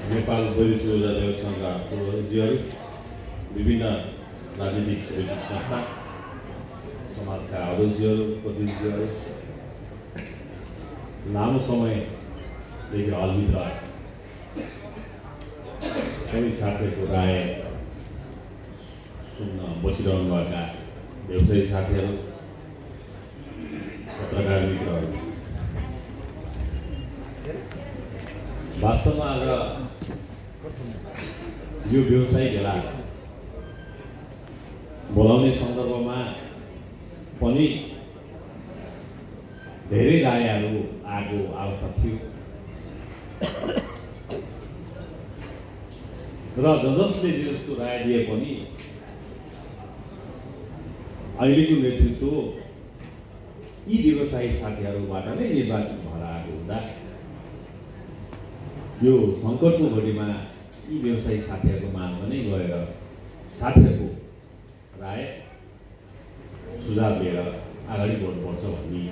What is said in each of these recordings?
नेपाल वैदेशिक सेवा संघका प्रतिनिधिहरू, विभिन्न राजनीतिक शैक्षिक संस्था, समाजका अध्यक्षहरू, प्रतिनिधिहरू, लामो समयदेखि हलभित्र सबै साथीहरूको राय सुन्न बसिरहनुभएका व्यवसायी साथीहरू, पत्रकार मित्रहरू, वास्तवमा आज यो व्यवसायिक भेला बोलाउने सन्दर्भमा पनि धेरै रायहरू आएको आवश्यक थियो र जसले जस्तो राय दिए पनि अहिलेको नेतृत्व यी व्यवसायी साथीहरूबाट नै निर्वाचित भएर आएको हुँदा यो सङ्कटको घडीमा यी व्यवसायी साथीहरूको माझमा नै गएर साथीहरूको राय सुझाव लिएर अगाडि बढ्नुपर्छ भन्ने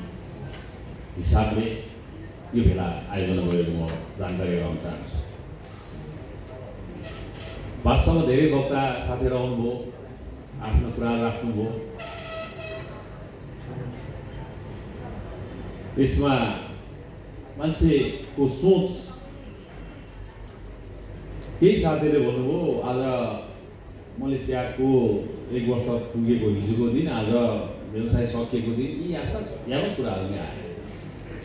हिसाबले यो भेला आयोजना गरेको म जानकारी गराउन चाहन्छु। वास्तवमा धेरै वक्ता साथीहरू आउनुभयो, आफ्नो कुरा राख्नुभयो। यसमा मान्छेको सोच, केही साथीले भन्नुभयो आज मलेसियाको 1 वर्ष पुगेको हिजोको दिन, आज व्यवसाय सकिएको दिन, यी यावत कुराहरू नै आए।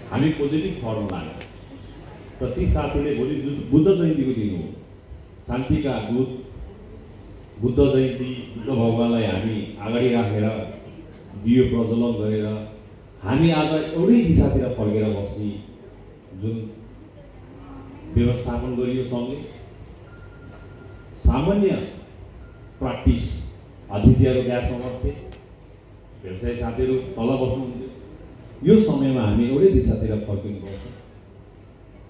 हामी पोजिटिभ थटमा लाग्यो र ती साथीले भोलि बुद्ध जयन्तीको दिन हो, शान्तिका दूत बुद्ध जयन्ती, बुद्ध भगवानलाई हामी अगाडि राखेर दियो प्रज्वलन गरेर हामी आज एउटै दिशातिर फर्केर बस्ने जुन व्यवस्थापन गरियो सङ्घले, सामान्य प्र्याक्टिस अतिथिहरू ग्यासमा बस्थे, व्यवसायी साथीहरू तल बस्नुहुन्थ्यो। यो समयमा हामी एउटै दिशातिर फर्किनुपर्छ,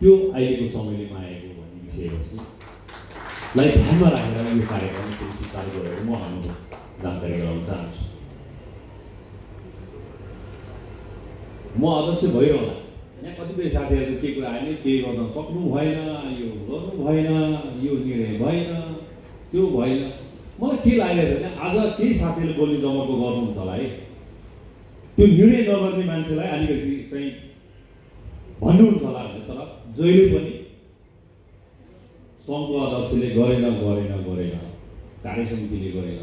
त्यो अहिलेको समयले मागेको भन्ने विषयवस्तुलाई ध्यानमा राखेर यो कार्यक्रम सुचारू गरेर म हाम्रो जानकारी गराउन चाहन्छु। म अध्यक्ष भइरहँदा यहाँ कतिपय साथीहरू के कुरा आयो, केही गर्न सक्नु भएन, यो गर्नु भएन, यो निर्णय भएन, त्यो भएन। मलाई के लागेको थियो भने आज केही साथीहरूले बोल्ने जमर्को गर्नुहुन्छ होला है, त्यो निर्णय नगर्ने मान्छेलाई अलिकति चाहिँ भन्नुहुन्छ होला भने, तर जहिले पनि सङ्घको अध्यक्षले गरेन, कार्य समितिले गरेन।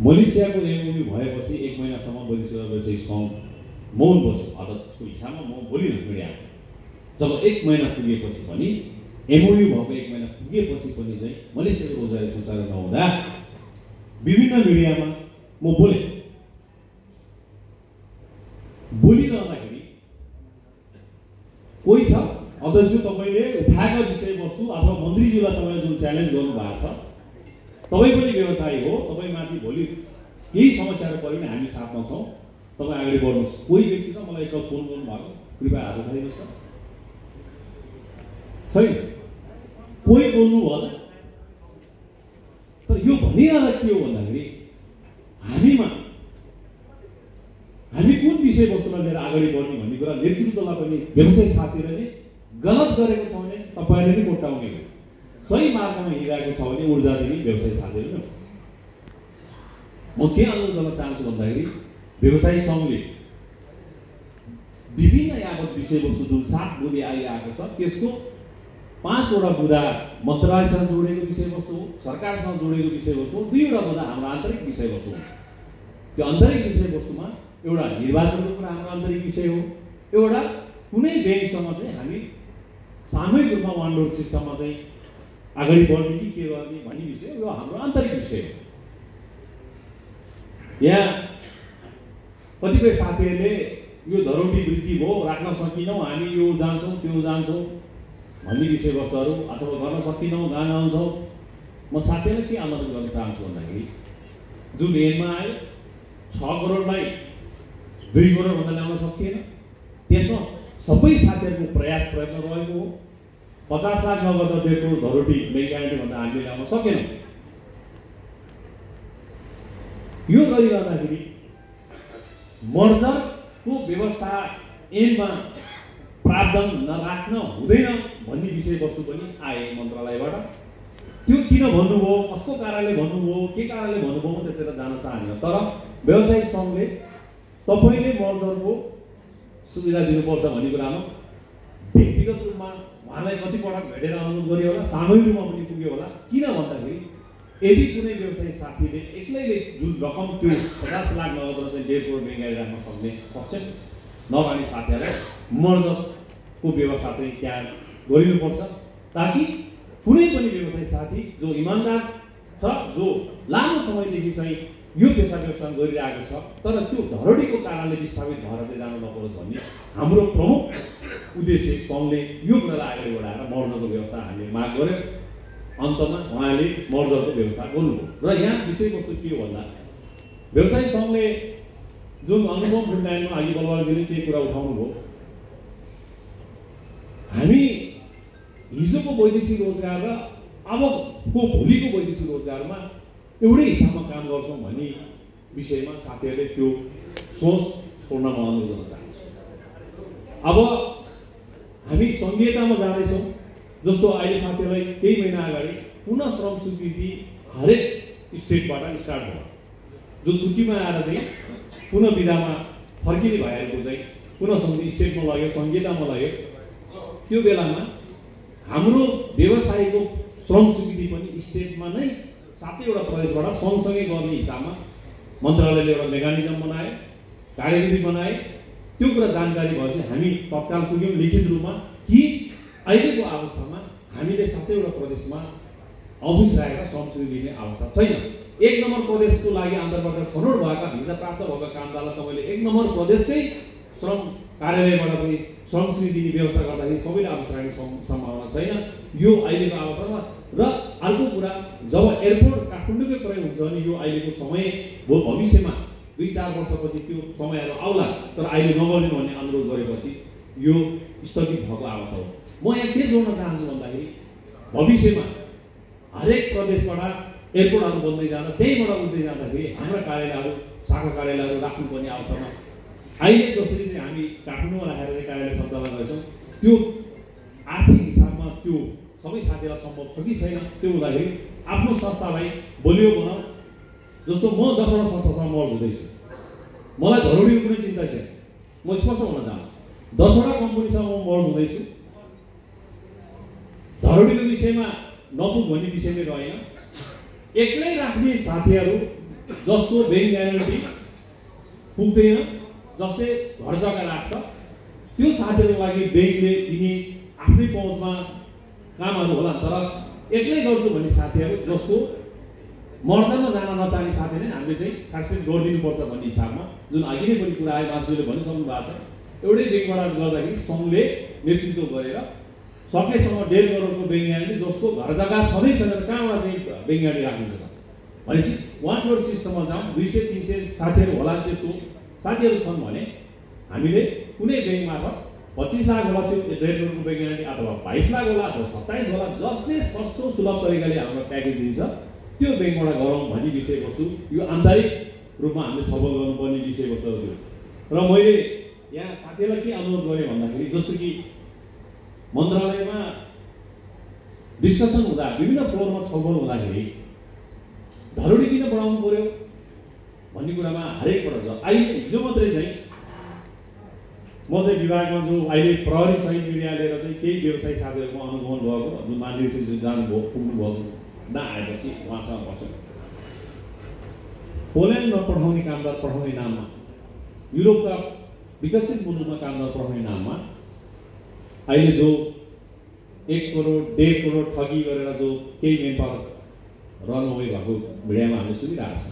मलेसियाको एमओयू भएपछि 1 महिनासम्म वैदेशिक व्यवसायी सङ्घ मौन बस्यो अध्यक्षको हिसाबमा। म बोलिनँ मिडियामा, जब 1 महिना पुगेपछि पनि, एमओयू भएको 1 महिना पुगेपछि पनि चाहिँ मलेसियाको रोजगारी सुचारू नहुँदा विभिन्न मिडियामा म बोलिरहँदाखेरि कोही छ अध्यक्ष तपाईँले उठाएको विषयवस्तु अथवा मन्त्रीज्यूलाई तपाईँले जुन च्यालेन्ज गर्नुभएको छ, तपाईँ पनि व्यवसायी हो, तपाईँमाथि भोलि केही समस्याहरू पऱ्यो भने हामी साथमा छौँ, तपाईँ अगाडि बढ्नुहोस्। कोही व्यक्ति छ मलाई एकल फोन गर्नुभएको, कृपया हात उठाइदिनुहोस् त। छैन, कोही बोल्नु भएन। तर यो भनिरहँदा के हो भन्दाखेरि हामी कुन विषयवस्तुलाई लिएर अगाडि बढ्ने भन्ने कुरा नेतृत्वलाई पनि व्यवसायिक साथीहरूले नै गलत गरेको छ भने तपाईँले नै कोट्याउने हो, सही मार्गमा हिँडिरहेको छ भने ऊर्जा दिने व्यवसायिक साथीहरू नै। म के अनुरोध गर्न चाहन्छु भन्दाखेरि व्यवसायी सङ्घले विभिन्न यावत विषयवस्तु जुन 7 बुँदे आइरहेको छ त्यसको 5 वटा बुँदा मन्त्रालयसँग जोडिएको विषयवस्तु हो, सरकारसँग जोडिएको विषयवस्तु हो, 2 वटा बुँदा हाम्रो आन्तरिक विषयवस्तु हो। त्यो आन्तरिक विषयवस्तुमा एउटा निर्वाचनको कुरा हाम्रो आन्तरिक विषय हो, एउटा कुनै ब्याङ्कसँग चाहिँ हामी सामूहिक रूपमा वान डोर सिस्टममा चाहिँ अगाडि बढ्ने कि के गर्ने भन्ने विषय यो हाम्रो आन्तरिक विषय हो। यहाँ कतिपय साथीहरूले यो धरोटी वृद्धि भयो, राख्न सकिनौँ, हामी यो जान्छौँ त्यो जान्छौँ भन्ने विषयवस्तुहरू अथवा गर्न सकिनौँ, गान आउँछौँ। म साथीहरूलाई के अनुरोध गर्न चाहन्छु भन्दाखेरि जुन ऐनमा आयो 6 करोडलाई 2 करोडभन्दा ल्याउन सकिएन, त्यसमा सबै साथीहरूको प्रयास प्रयत्न रहेको हो। 50 लाख नगर्दा 2 करोड धरोटी मेगाइटी भन्दा हामीले ल्याउन सकेनौँ। यो गरिरहँदाखेरि मर्जरको व्यवस्था ऐनमा प्रावधान नराख्न हुँदैन भन्ने विषयवस्तु पनि आए मन्त्रालयबाट। त्यो किन भन्नुभयो, कस्तो कारणले भन्नुभयो, के कारणले भन्नुभयो म त्यतिर जान चाहदिनँ। तर व्यवसायिक सङ्घले तपाईँले मर्जरको सुविधा दिनुपर्छ भन्ने कुरामा व्यक्तिगत रूपमा उहाँलाई कतिपटक भेटेर अनुरोध गरियो होला, सामूहिक रूपमा पनि पुग्यो होला। किन भन्दाखेरि यदि कुनै व्यवसायिक साथीले एक्लैले जुन रकम त्यो 50 लाख नगद चाहिँ 1.5 करोड बेङ्गाली राख्न सक्ने पक्ष नभने साथीहरूलाई मर्जरको व्यवस्था चाहिँ त्यहाँ गरिनुपर्छ, ताकि कुनै पनि व्यवसायी साथी जो इमान्दार छ, जो लामो समयदेखि चाहिँ यो पेसा व्यवसाय गरिरहेको छ तर त्यो धरोडीको कारणले विस्थापित भएर चाहिँ जानु नपरोस् भन्ने हाम्रो प्रमुख उद्देश्य सङ्घले यो कुरालाई अगाडि बढाएर मर्जरको व्यवस्था हामीले माग गर्यो। अन्तमा उहाँले मर्जरको व्यवस्था गर्नुभयो। र यहाँ विषयवस्तु के हो भन्दा व्यवसायिक सङ्घले जुन अनुभव फुटलाइनमा अघि बलवालजीले केही कुरा उठाउनु भयो, हामी हिजोको वैदेशिक रोजगार र अबको भोलिको वैदेशिक रोजगारमा एउटै हिसाबमा काम गर्छौँ भन्ने विषयमा साथीहरूले त्यो सोच छोड्न म अनुरोध गर्न चाहन्छु। अब हामी सङ्घीयतामा जाँदैछौँ, जस्तो अहिले साथीहरूलाई केही महिना अगाडि पुनः श्रम स्वीकृति हरेक स्टेटबाट स्टार्ट भयो। जो छुट्टीमा आएर चाहिँ पुनः विधामा फर्किने भइरहेको चाहिँ पुनः स्टेटमा लग्यो, सङ्घीयतामा लग्यो। त्यो बेलामा हाम्रो व्यवसायको श्रम स्वीकृति पनि स्टेटमा नै 7वटा प्रदेशबाट सँगसँगै गर्ने हिसाबमा मन्त्रालयले एउटा मेकानिजम बनाए, कार्यविधि बनाए। त्यो कुरा जानकारी भएपछि हामी तत्काल पुग्यौँ लिखित रूपमा कि अहिलेको अवस्थामा हामीले 7वटा प्रदेशमा अफिस राखेर श्रम स्वीकृति दिने अवस्था छैन। 1 नम्बर प्रदेशको लागि अन्तर्गत छनौट भएका भिजा प्राप्त भएका कामदारलाई तपाईँले 1 नम्बर प्रदेशकै श्रम कार्यालयबाट चाहिँ श्रम स्वीकृति दिने व्यवस्था गर्दाखेरि सबैले अफिस राख्ने सम्भावना छैन यो अहिलेको अवस्थामा। र अर्को कुरा, जब एयरपोर्ट काठमाडौँकै प्रयोग हुन्छ भने यो अहिलेको समय भविष्यमा 2-4 वर्षपछि त्यो समयहरू आउला, तर अहिले नगरिदिनु भन्ने अनुरोध गरेपछि यो स्थगित भएको अवस्था हो। म यहाँ के जोड्न चाहन्छु भन्दाखेरि भविष्यमा हरेक प्रदेशबाट एयरपोर्टहरू बन्दै जाँदा त्यहीबाट उठ्दै जाँदाखेरि हाम्रा कार्यालयहरू, शाखा कार्यालयहरू राख्नुपर्ने अवस्थामा अहिले जसरी चाहिँ हामी काठमाडौँमा राखेर चाहिँ कार्यालय सञ्चालन गर्छौँ त्यो आर्थिक हिसाबमा त्यो सबै साथीहरूलाई सम्भव छ कि छैन। त्यो हुँदाखेरि आफ्नो संस्थालाई बलियो बनाऊ। जस्तो म 10वटा संस्थासँग मर्ज हुँदैछु, मलाई धरोडीको कुनै चिन्ता छैन। म स्पष्ट हुन चाहन्छु, 10वटा कम्पनीसँग म मर्ज हुँदैछु। धरोडीको विषयमा नपुग भन्ने विषय नै रहेन। एक्लै राख्ने साथीहरू जसको ब्याङ्क ग्यारेन्टी पुग्दैन, जसले घर जग्गा राख्छ, त्यो साथीहरूको लागि ब्याङ्कले दिने आफ्नै पहुँचमा कामहरू होला। तर एक्लै गर्छु भन्ने साथीहरू जसको मर्जरमा जान नचाहने साथीले हामीले चाहिँ खासै गरिदिनुपर्छ भन्ने हिसाबमा जुन अघि नै पनि कुरा आयो, मान्छेले भनिसक्नु भएको छ। एउटै ब्याङ्कबाट गर्दाखेरि सङ्घले नेतृत्व गरेर सकेसम्म 1.5 करोडको ब्याङ्क ग्यारेन्टी जसको घर जग्गा छँदै छैन कहाँबाट चाहिँ ब्याङ्क ग्यारेन्टी राख्नुहुन्छ भनेपछि 1 करोड सिस्टममा जाउँ। 200-300 साथीहरू होला, त्यस्तो साथीहरू छन् भने हामीले कुनै ब्याङ्क मार्फत 25 लाख होला त्यो 1.5 करोडको ब्याङ्क ग्यारेन्टी, अथवा 22 लाख होला, अथवा 27 होला, जसले सस्तो सुलभ तरिकाले हाम्रो प्याकेज दिन्छ त्यो ब्याङ्कबाट गरौँ भन्ने विषयवस्तु यो आन्तरिक रूपमा हामीले छलफल गर्नुपर्ने विषयवस्तुहरू थियो। र मैले यहाँ साथीहरूलाई के अनुरोध गरेँ भन्दाखेरि जस्तो कि मन्त्रालयमा डिस्कसन हुँदा विभिन्न फ्लोरमा छलफल हुँदाखेरि धरोडी किन बढाउनु पर्यो भन्ने कुरामा हरेक पटक अहिले हिजो मात्रै चाहिँ म चाहिँ विभागमा जो अहिले प्रहरी सहित मिडिया लिएर चाहिँ केही व्यवसायी साथीहरूको अनुगमन भएको जुन मान्छे जानुभयो पुग्नुभयो नआएपछि उहाँसँग बस्यो। पोल्यान्डमा पठाउने कामदार पठाउने नाममा, युरोपका विकसित मुलुकमा कामदार पठाउने नाममा अहिले जो 1 करोड 1.5 करोड ठगी गरेर जो केही मेम्बर रनअवे भएको भिडियोमा हामीले सुनिरहेको छ।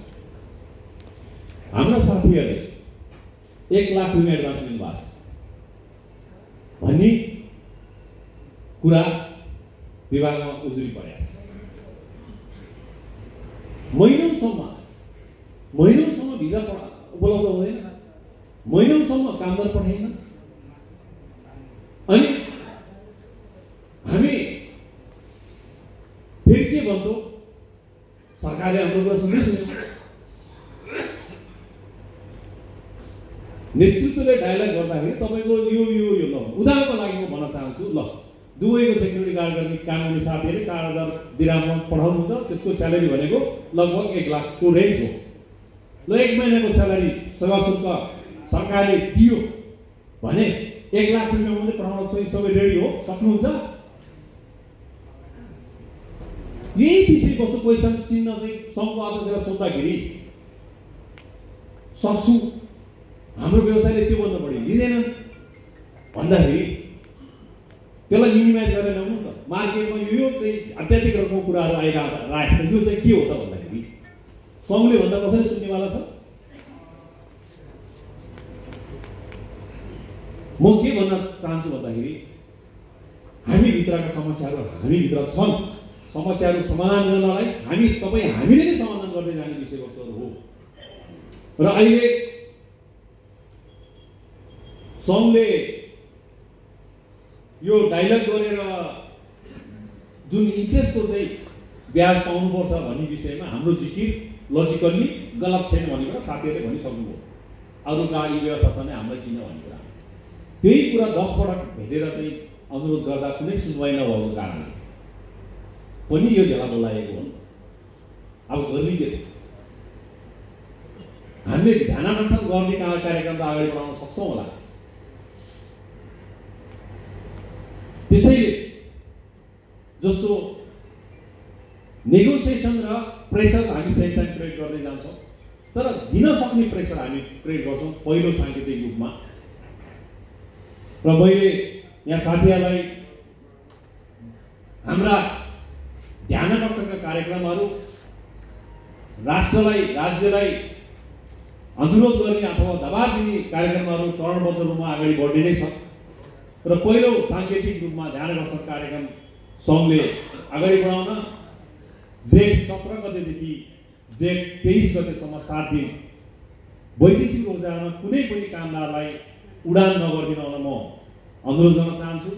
हाम्रा साथीहरूले 1 लाख रुपियाँ एडभान्स लिनुभएको छ भन्ने कुरा विभागमा उजुरी परेको छ। महिनौसम्म भिजा उपलब्ध हुँदैन, महिनौसम्म कामदार पठाइन। अनि हामी फेरि के भन्छौँ, सरकारले हाम्रो कुरा सुन्दैछ। नेतृत्वले डायलग गर्दाखेरि तपाईँको यो ल उदाहरणको लागि म दुबईको सेक्युरिटी गार्ड गर्ने काम गर्ने साथीहरूले 4000 दिरामसम्म पठाउनुहुन्छ। त्यसको स्यालेरी भनेको लगभग 1 लाखको रेन्ज हो। ल 1 महिनाको स्यालेरी सेवा शुल्क सरकारले दियो भने 1 लाख रुपियाँ मात्रै पठाउन चाहिँ सबै रेडी हो, सक्नुहुन्छ? यही विषयवस्तु क्वेसन चिन्ह चाहिँ सङ्घको अध्यक्षलाई सोद्धाखेरि सक्छु, हाम्रो व्यवसायले त्योभन्दा बढी लिँदैन भन्दाखेरि त्यसलाई मिनिमाइज गरेर ल्याउनु त। मार्केटमा यो चाहिँ अत्याधिक रकमको कुराहरू आइरहेको छ, यो चाहिँ के हो त भन्दाखेरि सङ्घले भन्दा कसरी सुन्नेवाला छ? म के भन्न चाहन्छु भन्दाखेरि हामीभित्रका समस्याहरू हामीभित्र छन्। समस्याहरू समाधान गर्नलाई हामीले नै समाधान गर्दै जाने विषयवस्तुहरू हो। र अहिले सङ्घले यो डाइलग गरेर जुन इन्ट्रेस्टको चाहिँ ब्याज पाउनुपर्छ भन्ने विषयमा हाम्रो जिकिर लजिकल्ली गलत छैन भन्ने कुरा साथीहरूले भनिसक्नुभयो। अरू गाडी व्यवस्था छ भने हामीलाई किन भन्ने कुरा, त्यही कुरा 10 पटक भेटेर चाहिँ अनुरोध गर्दा कुनै सुनवाई नभएको कारणले पनि यो ढेला बोलाएको हो। अब गर्ने के? हामीले ध्यानाकर्षण गर्ने कार्यक्रम त अगाडि बढाउन सक्छौँ होला। त्यसैले जस्तो नेगोसिएसन र प्रेसर हामी सही टाइम क्रिएट गर्दै जान्छौँ, तर दिन सक्ने प्रेसर हामी क्रिएट गर्छौँ पहिलो साङ्केतिक रूपमा। र मैले यहाँ साथीहरूलाई हाम्रा ध्यानाकर्षणका कार्यक्रमहरू राष्ट्रलाई राज्यलाई अनुरोध गर्ने अथवा दबाब दिने कार्यक्रमहरू चरणबद्ध रूपमा अगाडि बढ्ने नै छ। र पहिलो साङ्केतिक रूपमा ध्यानाकर्षण कार्यक्रम सङ्घले अगाडि बढाउन जेठ 17 गतेदेखि जेठ 23 गतेसम्म 7 दिन वैदेशिक ऊर्जामा कुनै पनि कामदारलाई उडान नगरिदिन म अनुरोध गर्न चाहन्छु।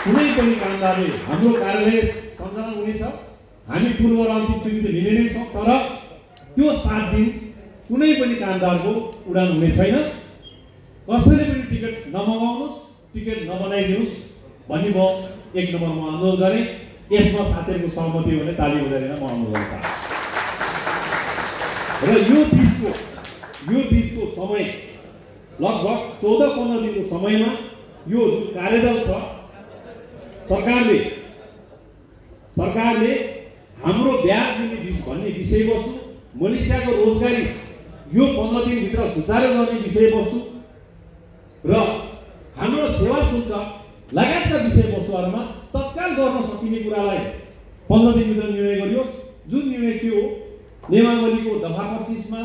कुनै पनि कामदारले हाम्रो कार्यालय सञ्चालन हुनेछ, हामी पूर्व र अन्तिम स्वीकृति लिने नै छौँ, तर त्यो 7 दिन कुनै पनि कामदारको उडान हुने छैन। कसैले पनि टिकट नमगाउनुहोस्, टिकट नबनाइदिनुहोस् भन्ने म 1 नम्बरमा अनुरोध गरेँ। यसमा साथीहरूको सहमति भने ताली बजाइदिन म अनुरोध गर्न चाहन्छु। र यो बिचको समय लगभग 14-15 दिनको समयमा यो जुन कार्यदल छ सरकारले हाम्रो ब्याज दिने भन्ने विषयवस्तु, मलेसियाको रोजगारी यो 15 दिनभित्र सुचारू गर्ने विषयवस्तु र हाम्रो सेवा शुल्क लगायतका विषयवस्तुहरूमा तत्काल गर्न सकिने कुरालाई 15 दिनभित्र निर्णय गरियोस्। जुन निर्णय के हो, नियमावलीको दफा 25 मा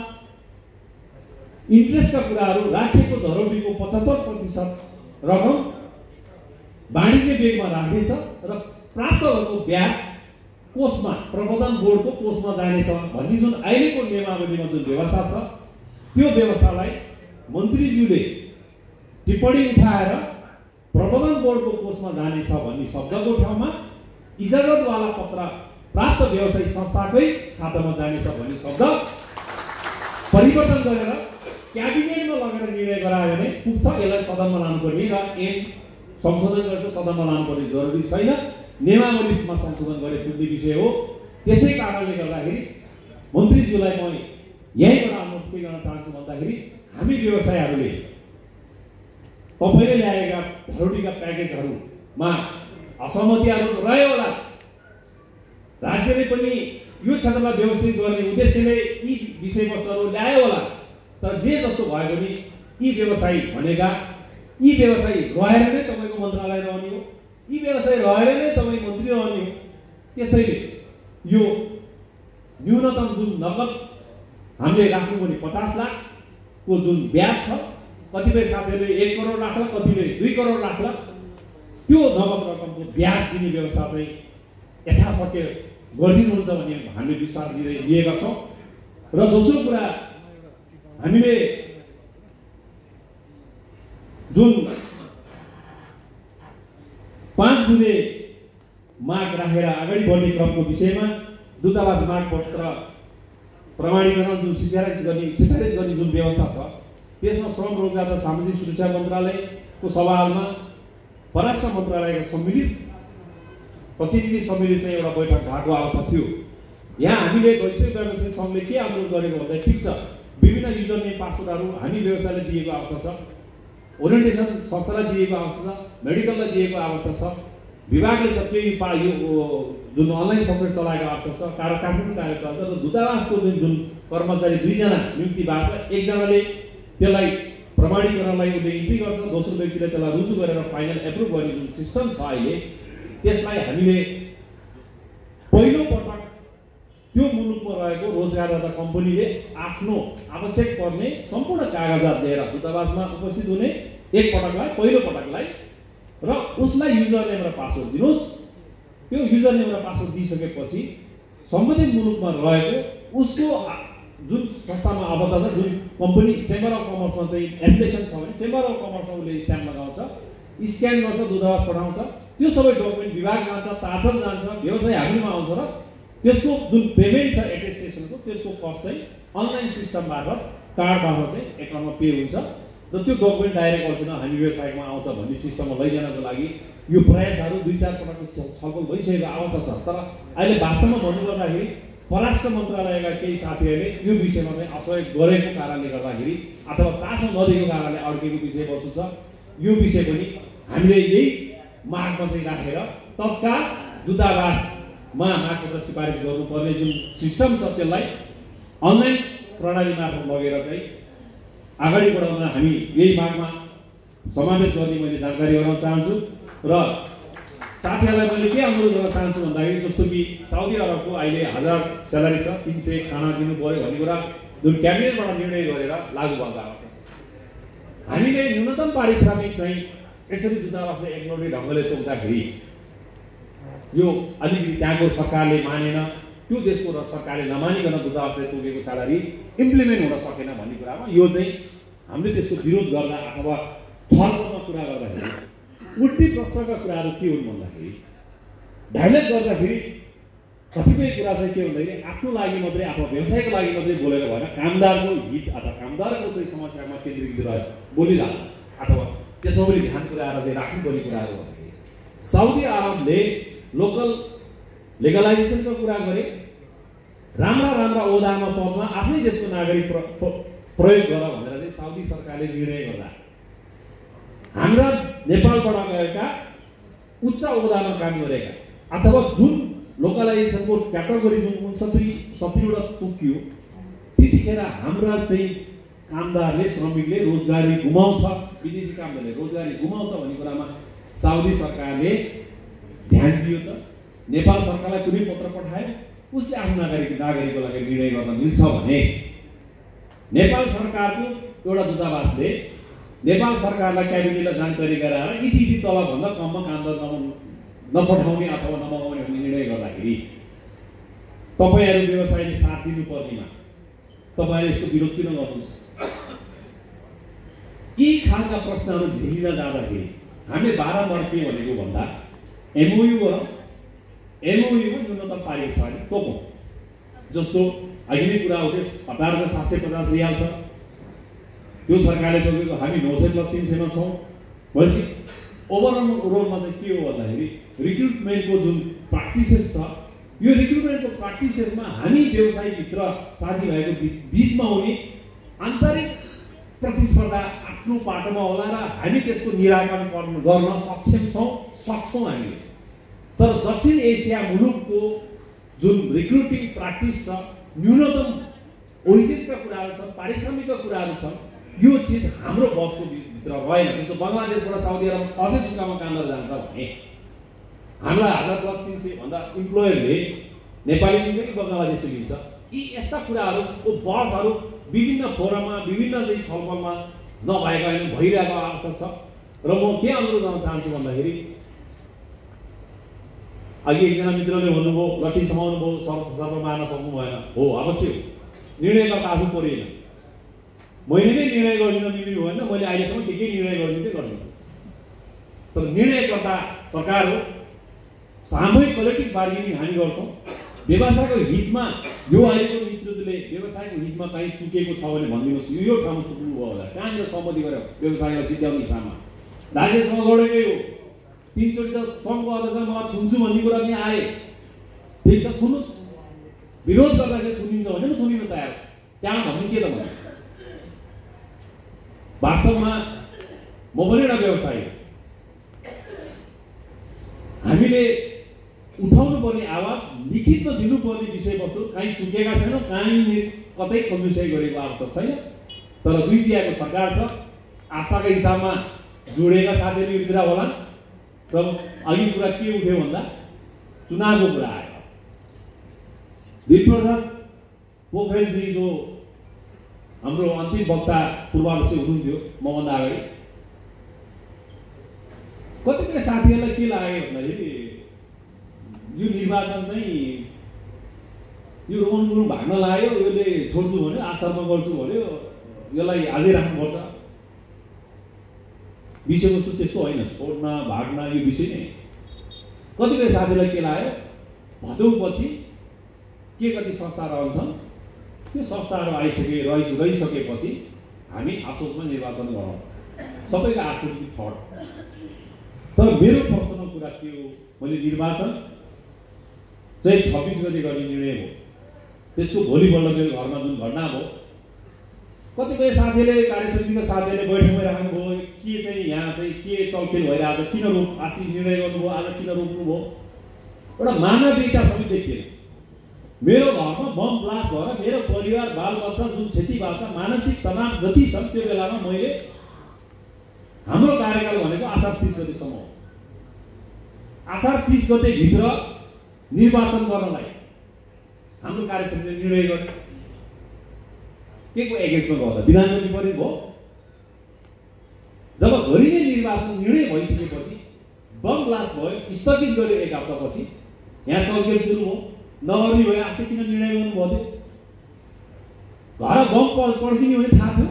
इन्ट्रेस्टका कुराहरू राखेको धरोहरीको 75% रकम वाणिज्य ब्याङ्कमा राख्नेछ र प्राप्त भएको ब्याज कोषमा, प्रबन्धन बोर्डको कोषमा जानेछ भन्ने जुन अहिलेको नियमावलीमा जुन व्यवस्था छ, त्यो व्यवस्थालाई मन्त्रीज्यूले टिप्पणी उठाएर प्रबन्धन बोर्डको कोषमा जानेछ भन्ने शब्दको ठाउँमा इजाजतवाला पत्र प्राप्त व्यवसायिक संस्थाकै खातामा जानेछ भन्ने शब्द परिवर्तन गरेर क्याबिनेटमा लगेर निर्णय गरायो भने पुग्छ। यसलाई सदनमा लानुपर्ने र संशोधन गरेर सदनमा लानुपर्ने जरुरी छैन। नियमावलीमा संशोधन गरे पुग्ने विषय हो। त्यसै कारणले गर्दाखेरि मन्त्रीज्यूलाई म यहीँबाट अनुरोध के गर्न चाहन्छु भन्दाखेरि हामी व्यवसायहरूले तपाईँले ल्याएका धरोहरीका प्याकेजहरूमा असहमतिहरू रह्यो होला। राज्यले पनि यो क्षेत्रलाई व्यवस्थित गर्ने उद्देश्यले यी विषयवस्तुहरू ल्यायो होला, तर जे जस्तो भए पनि यी व्यवसायी भनेका यी व्यवसायी रहेर नै तपाईँको मन्त्रालय रहने हो, यी व्यवसायी रहेर नै तपाईँ मन्त्री रहने हो। त्यसैले यो न्यूनतम जुन नगद हामीले राख्नुपर्ने 50 लाखको जुन ब्याज छ, कतिपय साथीहरूले 1 करोड राख्ला, कतिले 2 करोड राख्ला, त्यो नगद रकमको ब्याज दिने व्यवस्था चाहिँ यथाशक्य गरिदिनुहुन्छ भन्ने हामीले विश्वास लिएका छौँ। र दोस्रो कुरा, हामीले जुन 5 बुँदे माग राखेर अगाडि बढ्ने क्रमको विषयमा दूतावास माग पत्र प्रमाणीकरण जुन सिफारिस गर्ने जुन व्यवस्था छ, त्यसमा श्रम रोजगार र सामाजिक सुरक्षा मन्त्रालयको सभामा परराष्ट्र मन्त्रालयका सम्मिलित प्रतिनिधि सम्मिलित चाहिँ एउटा बैठक भएको अवस्था थियो। यहाँ हामीले वैश्विक व्यवसाय सङ्घले के अनुरोध गरेको भन्दा ठिक छ, विभिन्न युजर नेम पासवर्डहरू हामी व्यवसायले दिएको अवस्था छ, ओरिएन्टेसन संस्थालाई दिएको अवस्था छ, मेडिकललाई दिएको अवस्था छ, विभागले चाहिँ यो जुन अनलाइन सफ्टवेयर चलाएको अवस्था छ, काठमाडौँ कार्य चल्छ र दूतावासको जुन कर्मचारी 2 जना नियुक्ति भएको छ, एकजनाले त्यसलाई प्रमाणीकरणलाई उसले इन्ट्री गर्छ, दोस्रो व्यक्तिले त्यसलाई रुजु गरेर फाइनल एप्रुभ गर्ने जुन सिस्टम छ अहिले, त्यसलाई हामीले पहिलो पटक त्यो मुलुकमा रहेको रोजगारदाता कम्पनीले आफ्नो आवश्यक पर्ने सम्पूर्ण कागजात लिएर दूतावासमा उपस्थित हुने एक पटकलाई पहिलो पटकलाई र उसलाई युजर नेम र पासवर्ड दिनुहोस्। त्यो युजर नेम र पासवर्ड दिइसकेपछि सम्बन्धित मुलुकमा रहेको उसको जुन संस्थामा आबद्ध छ, जुन कम्पनी चेम्बर अफ कमर्समा चाहिँ एप्लिकेसन छ भने चेम्बर अफ कमर्समा उसले स्ट्याम्प लगाउँछ, स्क्यान गर्छ, दूतावास पठाउँछ, त्यो सबै डकुमेन्ट विभाग जान्छ, ताजल जान्छ, व्यवसाय हामीमा आउँछ र त्यसको जुन पेमेन्ट छ एटेस्टेसनको त्यसको कस्ट चाहिँ अनलाइन सिस्टम मार्फत कार्ड मार्फत चाहिँ एकाउन्टमा पे हुन्छ र त्यो डकुमेन्ट डाइरेक्ट अरिजिनल हामी वेबसाइटमा आउँछ भन्ने सिस्टममा लैजानको लागि यो प्रयासहरू 2-4 पटकको छलफल भइसकेको अवस्था छ। तर अहिले वास्तवमा भन्नुपर्दाखेरि परराष्ट्र मन्त्रालयका केही साथीहरूले यो विषयमा चाहिँ असहयोग गरेको कारणले गर्दाखेरि अथवा चासो नदिएको कारणले अड्केको विषयवस्तु छ। यो विषय पनि हामीले यही मागमा चाहिँ राखेर तत्काल दूतावासमा मागपत्र सिफारिस गर्नुपर्ने जुन सिस्टम छ त्यसलाई अनलाइन प्रणाली मार्फत लगेर चाहिँ अगाडि बढाउन हामी यही मागमा समावेश गर्ने मैले जानकारी गराउन चाहन्छु। र साथीहरूलाई मैले के अनुरोध गर्न चाहन्छु भन्दाखेरि जस्तो कि साउदी अरबको अहिले 1000 स्यालेरी छ, 300 खाना दिनु पर्यो भन्ने कुरा जुन क्याबिनेटबाट निर्णय गरेर लागू भएको अवस्था छ। हामीले न्यूनतम पारिश्रमिक चाहिँ यसरी दूतावासले एकलौटी ढङ्गले तोक्दाखेरि यो अलिकति त्यहाँको सरकारले मानेन, त्यो देशको सरकारले नमानिकन दूतावासले तोकेको स्यालेरी इम्प्लिमेन्ट हुन सकेन भन्ने कुरामा यो चाहिँ हामीले त्यसको विरोध गर्दा अथवा छलफलमा कुरा गर्दाखेरि उल्टी प्रश्नका कुराहरू के हुन् भन्दाखेरि डाइलेक्ट गर्दाखेरि कतिपय कुरा चाहिँ के भन्दाखेरि आफ्नो लागि मात्रै अथवा व्यवसायको लागि मात्रै बोलेर भएन, कामदारको हित अथवा कामदारको चाहिँ समस्यामा केन्द्रीकृत रह्यो बोलिरहनु अथवा त्यसमा पनि ध्यान पुर्याएर चाहिँ राख्नुपर्ने कुराहरू भन्दाखेरि साउदी अरबले लोकल लेगलाइजेसनको कुरा गरे, राम्रा ओहदामा पदमा आफ्नै देशको नागरिक प्रयोग गर भनेर चाहिँ साउदी सरकारले निर्णय गर्दा हाम्रा नेपालबाट गएका उच्च ओहदामा काम गरेका अथवा जुन लोकलाइजेसनको क्याटेगोरी जुन 69वटा तोकियो त्यतिखेर हाम्रा चाहिँ कामदारले श्रमिकले रोजगारी गुमाउँछ, विदेशी कामदारले रोजगारी गुमाउँछ भन्ने कुरामा साउदी सरकारले ध्यान दियो। त नेपाल सरकारलाई कुनै पत्र पठायो, उसले आफ्नो नागरिकको लागि निर्णय गर्न मिल्छ भने नेपाल सरकारको एउटा दूतावासले नेपाल सरकारलाई क्याबिनेटलाई जानकारी गराएर यति तलबभन्दा कममा कामदार नपठाउने अथवा नमगाउने भन्ने निर्णय गर्दाखेरि तपाईँहरू व्यवसायले साथ दिनुपर्नेमा तपाईँहरूले यसको विरोध किन गर्नुहुन्छ? यी खालका प्रश्नहरू झेलिन जाँदाखेरि हामीले बारम्बार के भनेको भन्दा एमओयूमा न्यूनतम पारिश्रमिक तोकौँ। जस्तो अघि नै कुरा उठ्यो 18,750 रियाल छ, त्यो सरकारले तोकेको हामी 900+300 मा छौँ। भनेपछि ओभरअलमा चाहिँ के हो भन्दाखेरि रिक्रुटमेन्टको जुन प्र्याक्टिसेस छ, यो रिक्रुटमेन्टको प्र्याक्टिसेसमा हामी व्यवसायभित्र साथीभाइको बिचमा हुने आन्तरिक प्रतिस्पर्धा आफ्नो बाटोमा होला र हामी त्यसको निराकरण गर्न सक्छौँ हामीले। तर दक्षिण एसिया मुलुकको जुन रिक्रुटिङ प्र्याक्टिस छ, न्यूनतम ओइजेसका कुराहरू छन्, पारिश्रमिकका कुराहरू छन्, यो चिज हाम्रो बसको भित्र रहेन। जस्तो बङ्गलादेशबाट साउदी अरब 600 सुकामा काम गरेर जान्छ भने हामीलाई 1000+300 भन्दा इम्प्लोयरले नेपाली लिन्छ कि बङ्गलादेशी लिन्छ? यी यस्ता कुराहरूको बसहरू विभिन्न फोरममा विभिन्न चाहिँ छलफलमा नभएका होइन, भइरहेको अवस्था छ। र म के अनुरोध गर्न चाहन्छु भन्दाखेरि अघि एकजना मित्रले भन्नुभयो लट्ठी समाउनु भयो, सर्प मार्न सक्नु भएन। हो, अवश्य निर्णयकर्ता आफू परेन, मैले नै निर्णय गरिदिन मिल्नु भएन, मैले अहिलेसम्म के निर्णय गरिदिँदै गर्दिनँ। तर निर्णयकर्ता सरकार हो, सामूहिक कलेक्टिभ बार्गेनिङ हामी गर्छौँ। व्यवसायको हितमा यो अहिलेको नेतृत्वले व्यवसायको हितमा कहीँ चुकेको छ भने भनिदिनुहोस्, यो ठाउँमा चुक्नु भयो होला, कहाँनिर सहमति गरेर व्यवसायलाई सिद्ध्याउने हिसाबमा राज्यसँग लडेकै हो, तीनचोटि त सङ्घको अध्यक्ष मलाई थुन्छु भन्ने कुरा पनि आए। ठिक छ, थुन्नुहोस्, विरोध गर्दाखेरि थुनिन्छ भने म थुनिन तयार छु। त्यहाँ भन्ने के त भने वास्तवमा म पनि एउटा व्यवसायी, हामीले उठाउनु पर्ने आवाज, लिखितमा दिनुपर्ने विषयवस्तु कहीँ चुकेका छैनौँ, कहीँ कतै कन्जुसाइ गरेको अवस्था छैन। तर 2 तिहाईको सरकार छ, आशाका हिसाबमा जोडेका साथीहरू भित्र होला। तर अघि कुरा के उठ्यो भन्दा चुनावको कुरा आयो। वीरप्रसाद पोखरेलजी जो हाम्रो अन्तिम वक्ता पूर्वावश्य हुनुहुन्थ्यो मभन्दा अगाडि, कतिपय साथीहरूलाई के लाग्यो भन्दाखेरि यो निर्वाचन चाहिँ यो रोहन गुरुङ भाग्न लाग्यो, यसले छोड्छु भन्यो, आश्रममा गर्छु भन्यो, यसलाई आजै राख्नुपर्छ। विषयवस्तु त्यस्तो होइन, छोड्न भाग्न यो विषय नै। कतिपय साथीलाई के लाग्यो, भदौपछि के कति संस्था रहन्छन्, त्यो संस्थाहरू रहिसकेपछि हामी आसोचमा निर्वाचन गरौँ, सबैको आकृति थट। तर मेरो पर्सनल कुरा के हो, मैले निर्वाचन चाहिँ 26 गते गर्ने निर्णय हो। त्यसको भोलिपल्ट मेरो घरमा जुन घटना भयो, कतिपय साथीले, कार्यसमितिका साथीले बैठकमै राख्नुभयो, के चाहिँ यहाँ चाहिँ के चलखेल भइरहेछ, किन अस्ति निर्णय गर्नुभयो, आज किन रोक्नुभयो, एउटा मानवीयता समेत देखिएन। मेरो घरमा बम ब्लास्ट भएर मेरो परिवार बालबच्चा जुन क्षति भएको छ, मानसिक तनाव जति छ, त्यो बेलामा मैले हाम्रो कार्यकाल भनेको असार 30 गतेसम्म हो। असार 30 गते भित्र निर्वाचन गर्नलाई हाम्रो कार्यसमितिले निर्णय गर्यो। के को एगेन्स्टमा गर्दा विधानको विपरीत भयो। जब गरिने निर्वाचन निर्णय भइसकेपछि बम ब्लास्ट भयो, स्थगित गर्यो 1 हप्तापछि, यहाँ चलखेल सुरु भयो। नगर्ने भए आशा किन निर्णय गर्नुभयो थियो? घर बम पड्किने भने थाहा थियो।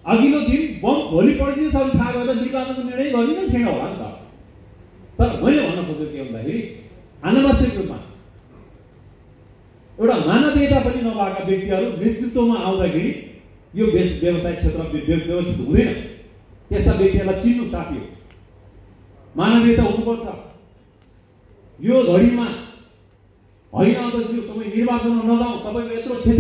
अघिल्लो दिन बम भोलि पड्किन्छ भने थाहा भए त निर्वाचनको निर्णय गरिनै थिएन होला नि त। तर मैले भन्न खोजेको के भन्दाखेरि अनावश्यक रूपमा एउटा मानवीयता पनि नभएका व्यक्तिहरू नेतृत्वमा आउँदाखेरि यो व्यवसाय क्षेत्र व्यवस्थित हुँदैन। त्यस्ता व्यक्तिहरूलाई चिन्नु साथी हो, मानवीयता हुनुपर्छ। यो घडीमा होइन अध्यक्ष, तपाईँ निर्वाचनमा नजाउँ, तपाईँको यत्रो क्षति